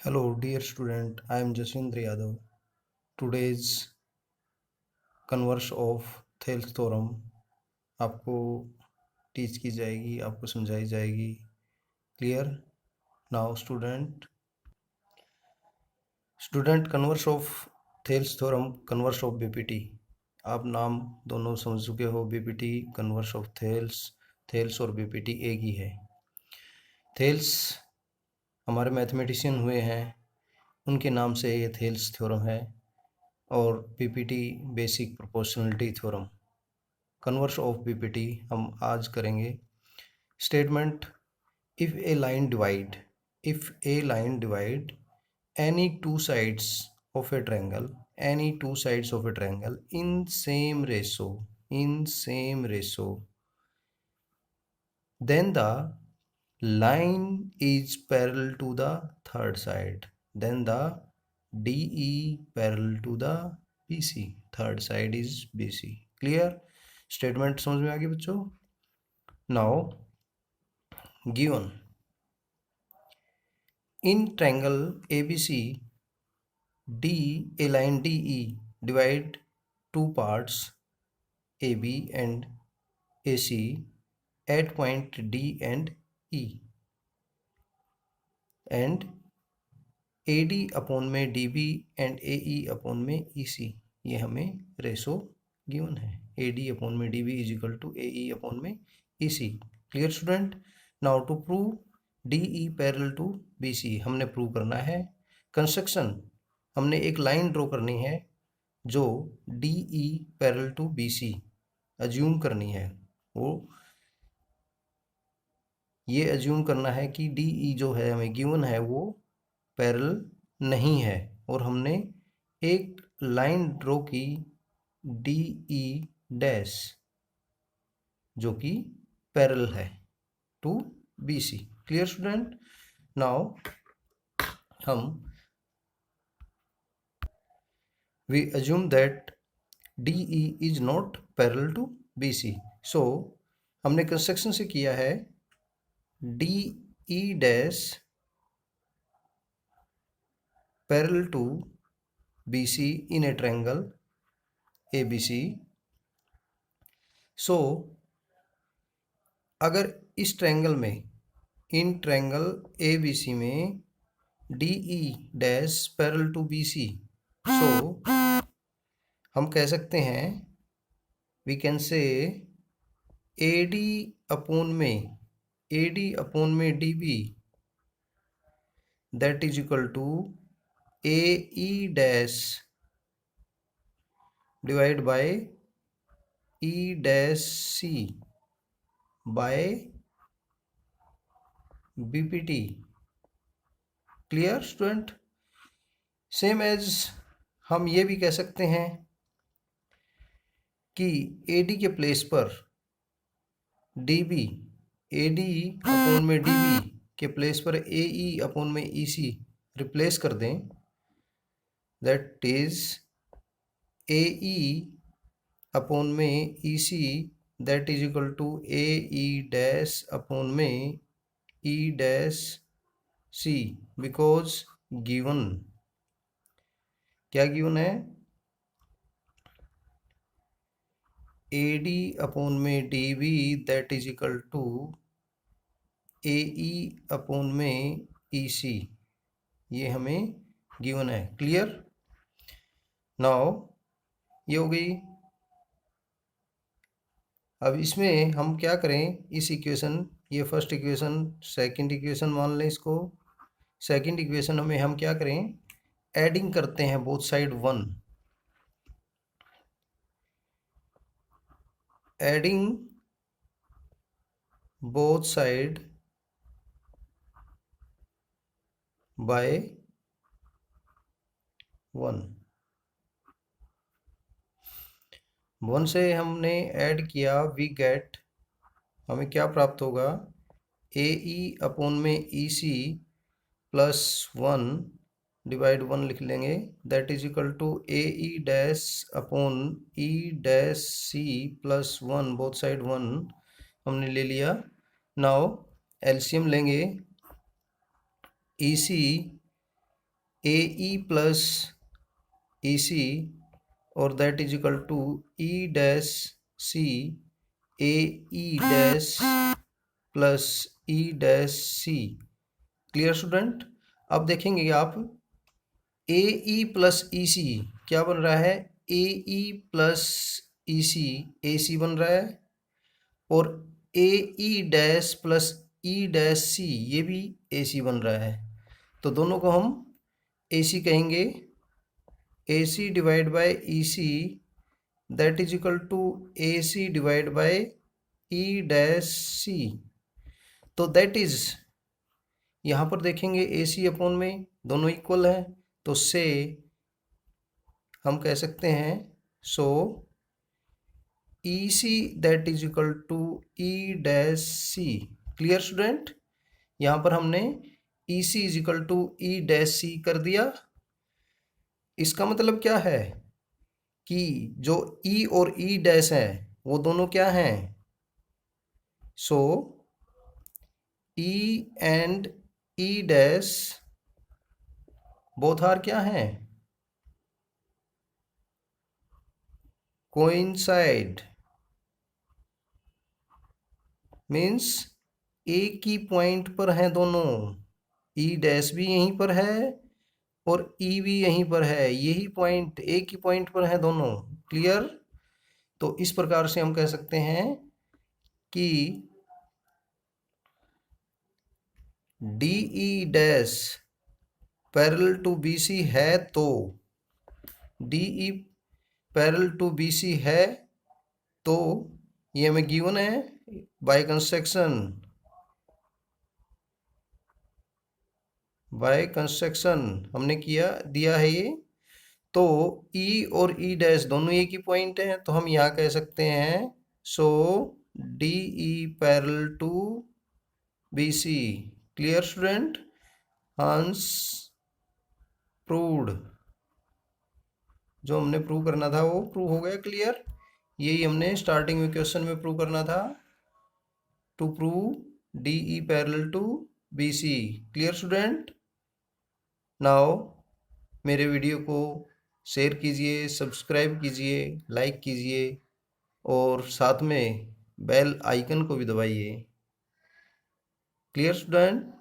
Hello, dear student. I am Jaswindra Yadav. Today's converse of Thales theorem आपको teach की जाएगी, आपको समझाई जाएगी. Clear? Now, student converse of Thales theorem, converse of BPT. आप नाम दोनों समझ चुके हो. BPT, converse of Thales और BPT एक ही है. थेल्स हमारे मैथमेटिशियन हुए हैं, उनके नाम से ये थेल्स थ्योरम है. और PPT basic proportionality theorem. Converse of PPT हम आज करेंगे. Statement: if A line divide any two sides of A triangle in same ratio then the line is parallel to the third side, then the DE parallel to the BC, third side is BC. Clear? Statement समझ में आ गई बच्चों? Now given in triangle ABC a line DE divide two parts AB and AC at point D and E, and AD upon में DB and AE upon में EC. ये हमें ratio given है. AD upon में DB is equal to AE upon में EC. Clear student? Now to prove DE parallel to BC हमने prove करना है. कंस्ट्रक्शन: हमने एक लाइन ड्रॉ करनी है जो DE parallel to BC assume करनी है. वो ये अज्यूम करना है कि DE जो है हमें गिवन है वो पैरेलल नहीं है, और हमने एक लाइन ड्रॉ की DE डैश जो कि पैरेलल है to BC. Clear student? Now we assume that DE is not parallel to BC. So हमने कंस्ट्रक्शन से किया है DE dash parallel to BC in a triangle ABC. So अगर इस ट्रायंगल में, इन ट्रायंगल ABC में DE dash parallel to BC, so हम कह सकते हैं, we can say AD upon में DB that is equal to AE dash divide by E dash C by BPT. Clear student? Same as हम ये भी कह सकते हैं कि AD के प्लेस पर DB, AD अपॉन में DB के प्लेस पर AE अपॉन में EC रिप्लेस कर दें. दैट इज AE अपॉन में EC that is equal to AE dash upon में E dash C, because given, क्या गिवन है? AD अपॉन में DB that is equal to AE upon में EC. ये हमें गिवन है. क्लियर? नाउ ये हो गई. अब इसमें हम क्या करें, इस इक्वेशन, ये फर्स्ट इक्वेशन, सेकंड इक्वेशन मान लें इसको. सेकंड इक्वेशन में हम क्या करें, एडिंग करते हैं both side 1. Adding both side by 1 से हमने ऐड किया, वी गेट, हमें क्या प्राप्त होगा? AE अपॉन में EC प्लस 1 डिवाइड 1 लिख लेंगे, that is equal to AE dash upon E dash C plus 1, both side 1 हमने ले लिया. नाउ एलसीएम लेंगे. EC A E plus E C और that is equal to E dash C A E dash plus E dash C. Clear student? अब देखेंगे आप ए E plus E सी क्या बन रहा है, ए ई प्लस ई सी ए सी बन रहा है, और A E dash plus E dash C ये भी ए सी बन रहा है। तो दोनों को हम ए सी कहेंगे। A C divide by E C that is equal to A C divide by E dash C. तो दैट इज, यहाँ पर देखेंगे ए सी अपॉन में दोनों इक्वल है, तो से हम कह सकते हैं so E C that is equal to E dash C. Clear student? यहाँ पर हमने E C is equal to E dash C कर दिया। इसका मतलब क्या है कि जो ई और ई डैश है वो दोनों क्या हैं, so E and E dash both are क्या हैं, कोइंसाइड। मीन्स एक ही पॉइंट पर हैं दोनों, ई डैश भी यहीं पर है और ई भी यहीं पर है, यही पॉइंट एक ही पॉइंट पर हैं दोनों। क्लियर? तो इस प्रकार से हम कह सकते हैं कि D E dash parallel to B C है, तो D E parallel to B C है, तो ये हमें गिवन है बाय कंस्ट्रक्शन। बाय कंस्ट्रक्शन हमने दिया है ये। तो ई और ई डैश दोनों एक ही पॉइंट हैं, तो हम यहाँ कह सकते हैं so D E parallel to B C. Clear student? Hence proved. जो हमने प्रूव करना था वो प्रूव हो गया। क्लियर? यही हमने स्टार्टिंग में क्वेश्चन में प्रूव करना था, to prove D E parallel to B C. Clear student? Now मेरे वीडियो को शेयर कीजिए, सब्सक्राइब कीजिए, लाइक कीजिए और साथ में बेल आइकन को भी दबाइए। Clear student?